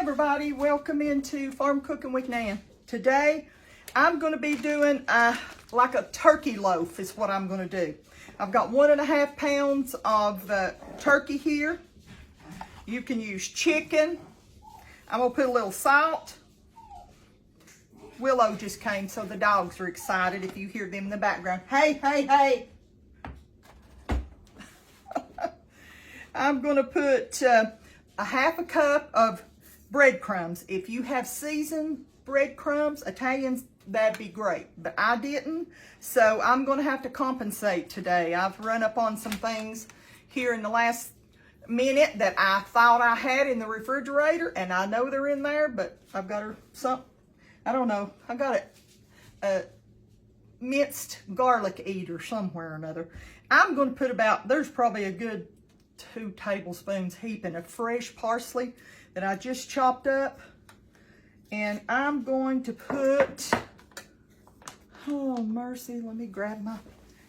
everybody, welcome into Farm Cooking with Nan. Today I'm going to be doing like a turkey loaf is what I'm going to do. I've got 1.5 pounds of turkey here. You can use chicken. I'm going to put a little salt. Willow just came, so the dogs are excited if you hear them in the background. Hey, hey, hey. I'm going to put a 1/2 cup of breadcrumbs. If you have seasoned breadcrumbs, Italians, that'd be great. But I didn't, so I'm going to have to compensate today. I've run up on some things here in the last minute that I thought I had in the refrigerator, and I know they're in there, but I've got some, I don't know, I got a minced garlic eater somewhere or another. I'm going to put about, there's probably a good 2 tablespoons heaping of fresh parsley that I just chopped up. And I'm going to put, oh mercy, let me grab my,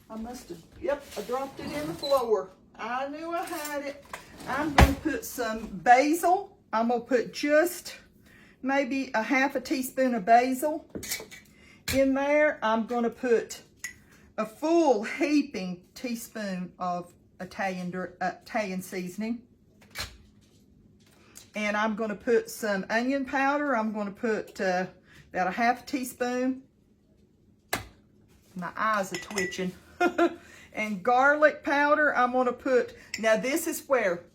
I must have, yep, I dropped it in the floor. I knew I had it. I'm going to put some basil. I'm going to put just maybe a 1/2 teaspoon of basil in there. I'm going to put a full heaping teaspoon of Italian seasoning. And I'm going to put some onion powder. I'm going to put about a 1/2 teaspoon. My eyes are twitching. And garlic powder, I'm going to put, now this is where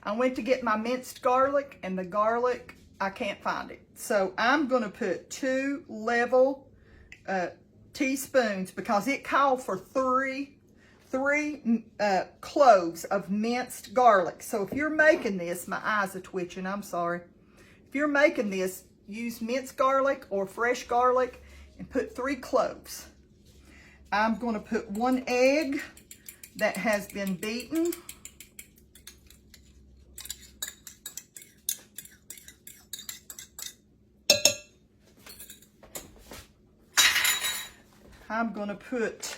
I went to get my minced garlic, and the garlic, I can't find it. So I'm going to put 2 level teaspoons, because it called for three cloves of minced garlic. So if you're making this, my eyes are twitching, I'm sorry. If you're making this, use minced garlic or fresh garlic and put 3 cloves. I'm going to put 1 egg that has been beaten. I'm going to put,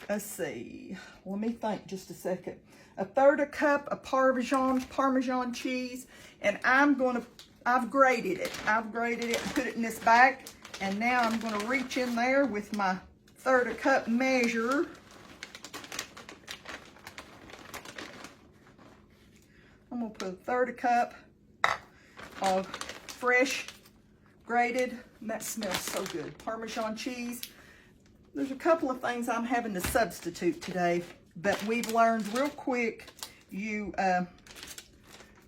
let's see, let me think just a second. 1/3 cup of Parmesan cheese, and I've grated it. I've grated it and put it in this bag, and now I'm going to reach in there with my 1/3 cup measure. I'm going to put 1/3 cup of fresh grated, and that smells so good, Parmesan cheese. There's a couple of things I'm having to substitute today, but we've learned real quick, you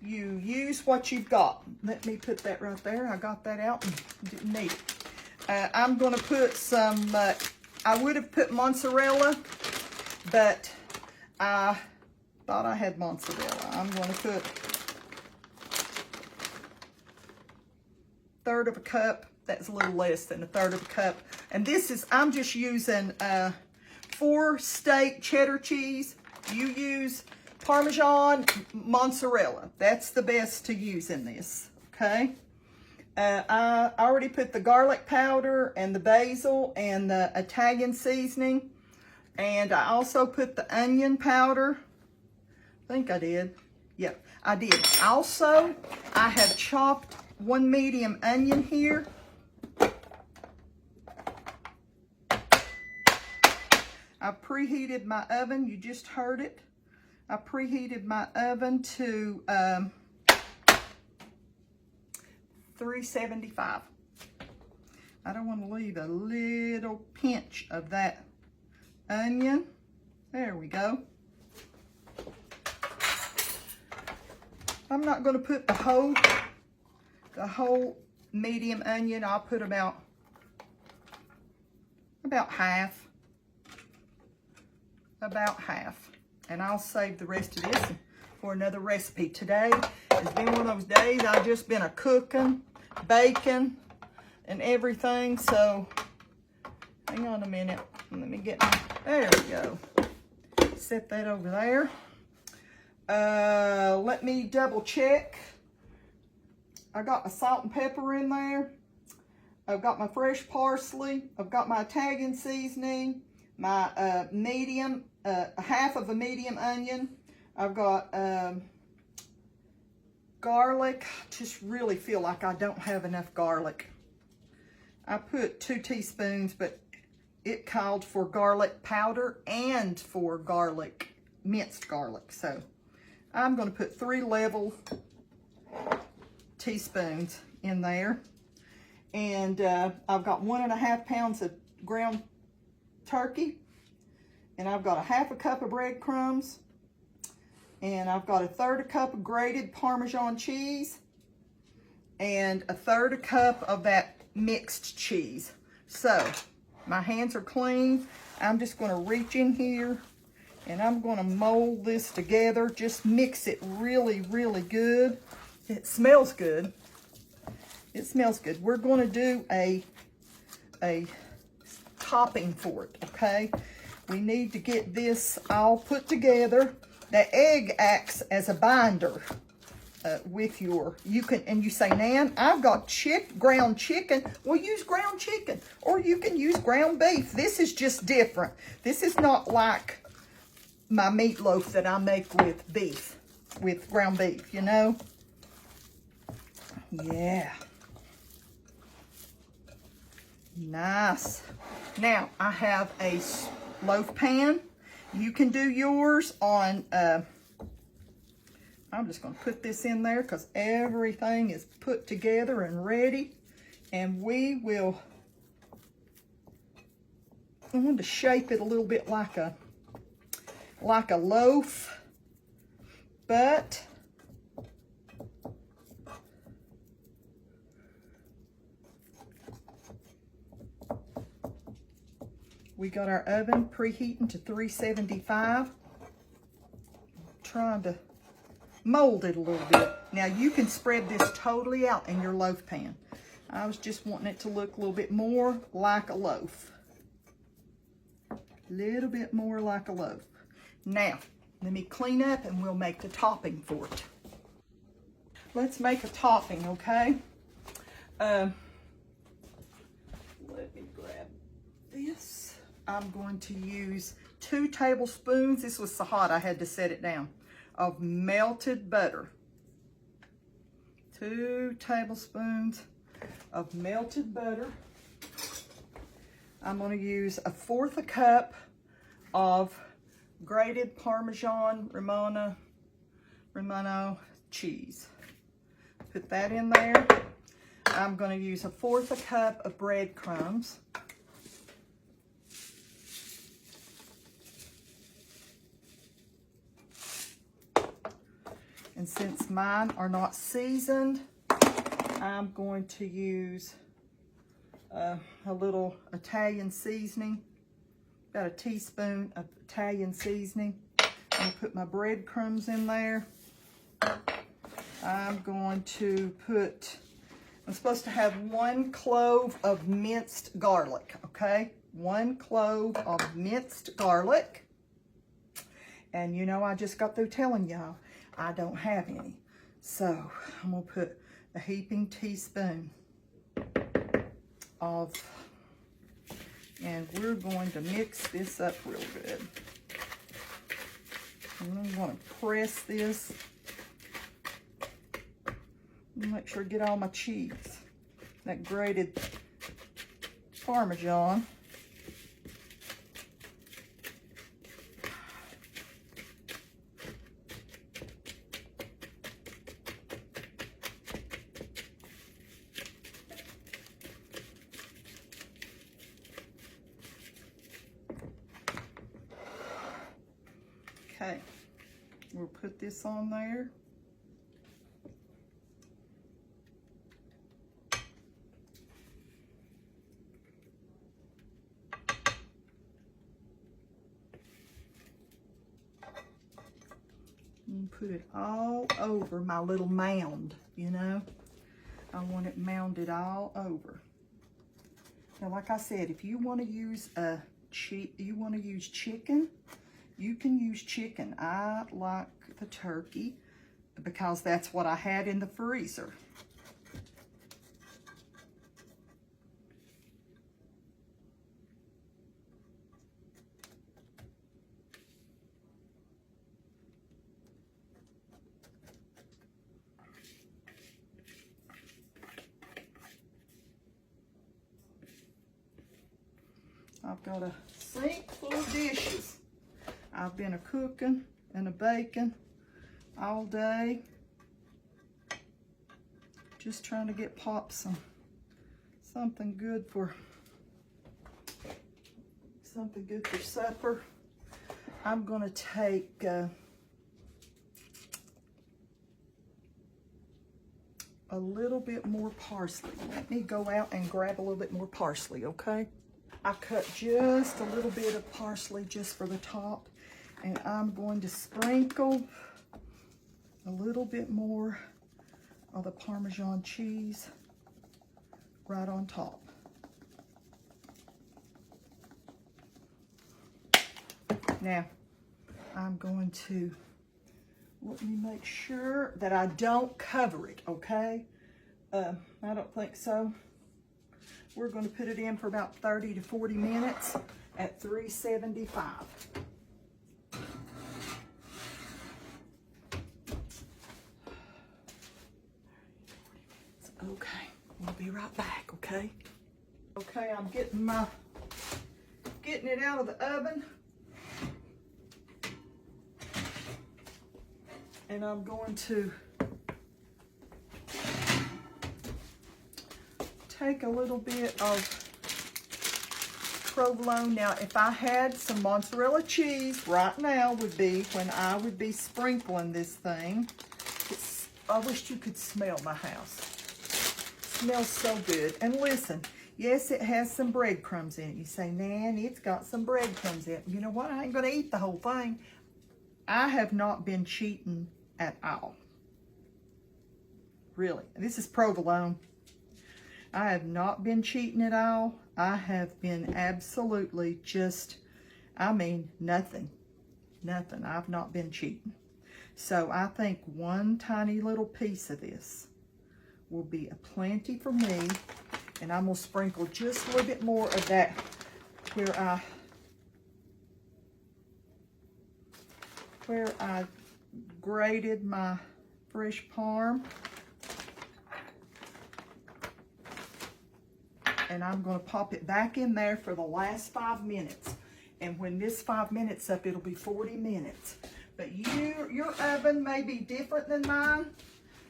use what you've got. Let me put that right there. I got that out and didn't need it. I'm going to put some, I would have put mozzarella, but I thought I had mozzarella. I'm going to put 1/3 cup. That's a little less than 1/3 cup. And this is, I'm just using 4 steak cheddar cheese. You use Parmesan mozzarella. That's the best to use in this, okay? I already put the garlic powder and the basil and the Italian seasoning. And I also put the onion powder. I think I did. Yep, I did. Also, I have chopped 1 medium onion here. I preheated my oven. You just heard it. I preheated my oven to 375. I don't want to leave a little pinch of that onion. There we go. I'm not going to put the whole medium onion. I'll put about half. About half. And I'll save the rest of this for another recipe. Today has been one of those days I've just been cooking, baking, and everything. So, hang on a minute. Let me get my, there we go. Set that over there. Let me double check. I got my salt and pepper in there. I've got my fresh parsley. I've got my Italian seasoning. My 1/2 of a medium onion. I've got garlic. Just really feel like I don't have enough garlic. I put 2 teaspoons, but it called for garlic powder and for garlic, minced garlic. So I'm going to put 3 level teaspoons in there. And I've got 1.5 pounds of ground turkey. And I've got 1/2 cup of breadcrumbs. And I've got 1/3 cup of grated Parmesan cheese. And 1/3 cup of that mixed cheese. So my hands are clean. I'm just going to reach in here and I'm going to mold this together. Just mix it really, really good. It smells good. It smells good. We're going to do a topping for it, okay? We need to get this all put together. The egg acts as a binder with your, you say, Nan, I've got ground chicken. Well, use ground chicken, or you can use ground beef. This is just different. This is not like my meatloaf that I make with beef, with ground beef, you know? Yeah. Nice. Now, I have a loaf pan. You can do yours on, I'm just going to put this in there because everything is put together and ready. And we will, I want to shape it a little bit like a loaf, but we got our oven preheating to 375. Trying to mold it a little bit. Now you can spread this totally out in your loaf pan. I was just wanting it to look a little bit more like a loaf. A little bit more like a loaf. Now, let me clean up and we'll make the topping for it. Let's make a topping, okay? Let me grab this. I'm going to use 2 tablespoons. This was so hot I had to set it down. Of melted butter. 2 tablespoons of melted butter. I'm going to use 1/4 cup of grated Parmesan Romano cheese. Put that in there. I'm going to use 1/4 cup of breadcrumbs. And since mine are not seasoned, I'm going to use a little Italian seasoning, about 1 teaspoon of Italian seasoning. I'm going to put my breadcrumbs in there. I'm going to put, I'm supposed to have 1 clove of minced garlic, okay? 1 clove of minced garlic. And you know, I just got through telling y'all, I don't have any. So I'm going to put a heaping teaspoon of, and we're going to mix this up real good. I'm going to press this. Make sure I get all my cheese. That grated Parmesan. Okay, we'll put this on there. And put it all over my little mound, you know. I want it mounded all over. Now, like I said, if you want to use chicken, you can use chicken. I like the turkey because that's what I had in the freezer. I've got a sink full of dishes. I've been a cooking and a baking all day. Just trying to get Pop something good for supper. I'm gonna take a little bit more parsley. Let me go out and grab a little bit more parsley, okay? I cut just a little bit of parsley just for the top, and I'm going to sprinkle a little bit more of the Parmesan cheese right on top. Now, I'm going to, let me make sure that I don't cover it, okay? I don't think so. We're going to put it in for about 30 to 40 minutes at 375. Okay, we'll be right back, okay? Okay, I'm getting it out of the oven. And I'm going to take a little bit of provolone. Now, if I had some mozzarella cheese, right now would be when I would be sprinkling this thing. I wish you could smell my house. It smells so good. And listen, yes, it has some breadcrumbs in it. You say, Nan, it's got some breadcrumbs in it. You know what? I ain't going to eat the whole thing. I have not been cheating at all. Really. This is provolone. I have not been cheating at all. I have been absolutely just, I mean, nothing. Nothing. I've not been cheating. So I think one tiny little piece of this will be a plenty for me. And I'm going to sprinkle just a little bit more of that where I grated my fresh parm. And I'm going to pop it back in there for the last 5 minutes. And when this 5 minutes up, it'll be 40 minutes. But your oven may be different than mine.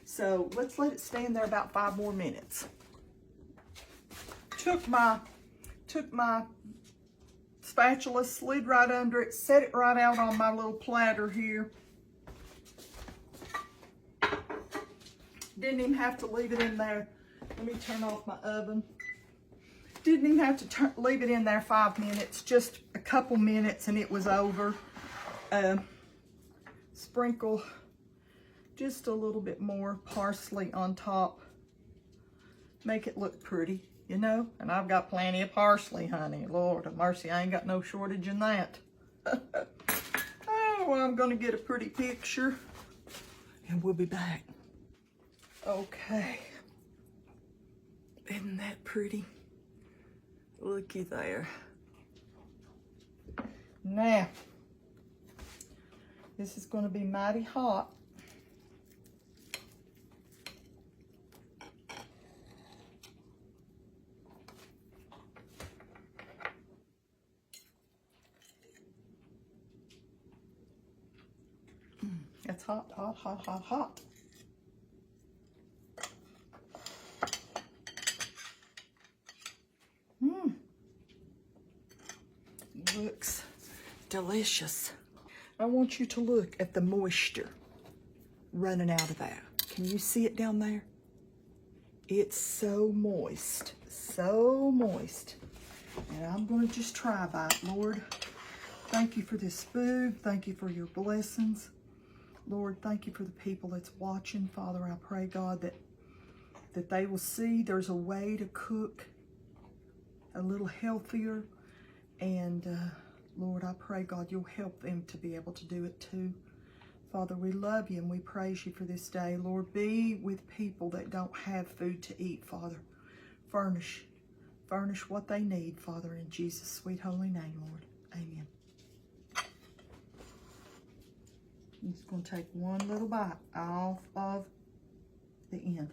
So let's let it stand there about 5 more minutes. Took my spatula, slid right under it, set it right out on my little platter here. Didn't even have to leave it in there. Let me turn off my oven. Didn't even have to leave it in there 5 minutes, just a couple minutes and it was over. Sprinkle just a little bit more parsley on top. Make it look pretty, you know? And I've got plenty of parsley, honey. Lord of mercy, I ain't got no shortage in that. Oh, well, I'm gonna get a pretty picture and we'll be back. Okay. Isn't that pretty? Looky there. Now, this is going to be mighty hot. It's hot, hot, hot, hot, hot. Looks delicious. I want you to look at the moisture running out of that. Can you see it down there? It's so moist, so moist. And I'm going to just try by it, Lord. Thank you for this food. Thank you for your blessings. Lord, thank you for the people that's watching. Father, I pray, God, that they will see there's a way to cook a little healthier. And Lord, I pray, God, you'll help them to be able to do it too. Father, we love you and we praise you for this day. Lord, be with people that don't have food to eat, Father. Furnish what they need, Father, in Jesus' sweet holy name, Lord. Amen. I'm just going to take one little bite off of the end.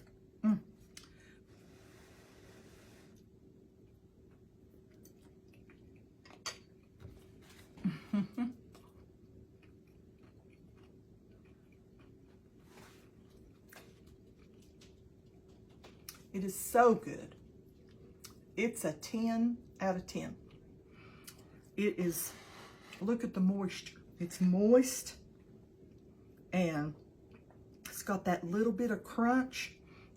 It is so good. It's a 10 out of 10. It is, look at the moisture. It's moist and it's got that little bit of crunch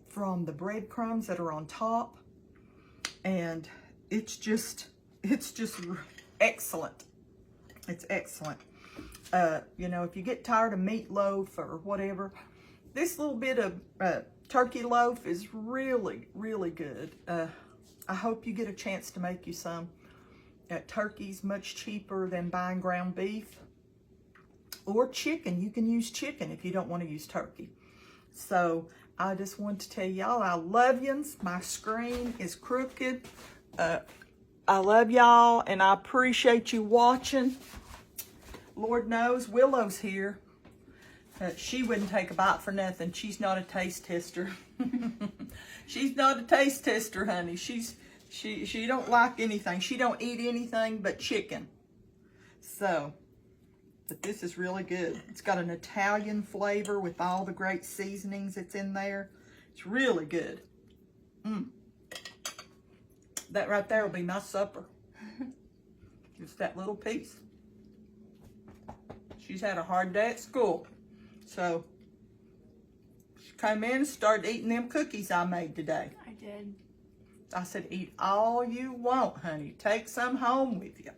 from the breadcrumbs that are on top. And it's just excellent. It's excellent. You know, if you get tired of meatloaf or whatever, this little bit of turkey loaf is really, really good. I hope you get a chance to make you some. Turkey's much cheaper than buying ground beef or chicken. You can use chicken if you don't want to use turkey. So I just want to tell y'all I love yous. My screen is crooked. I love y'all and I appreciate you watching. Lord knows Willow's here. She wouldn't take a bite for nothing. She's not a taste tester. She's not a taste tester, honey. She don't like anything. She don't eat anything but chicken. So, but this is really good. It's got an Italian flavor with all the great seasonings that's in there. It's really good. That right there will be my supper. Just that little piece. She's had a hard day at school. So, she came in and started eating them cookies I made today. I did. I said, eat all you want, honey. Take some home with you.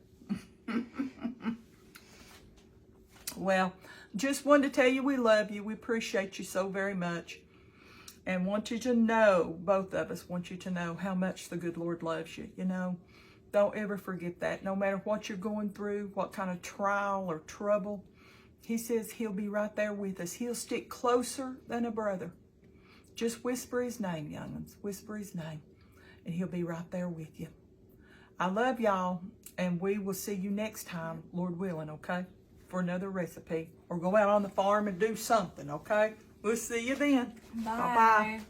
Well, just wanted to tell you we love you. We appreciate you so very much. And want you to know, both of us want you to know how much the good Lord loves you. You know, don't ever forget that. No matter what you're going through, what kind of trial or trouble, He says He'll be right there with us. He'll stick closer than a brother. Just whisper His name, young'uns. Whisper His name. And He'll be right there with you. I love y'all. And we will see you next time, Lord willing, okay? For another recipe. Or go out on the farm and do something, okay? We'll see you then. Bye. Bye-bye.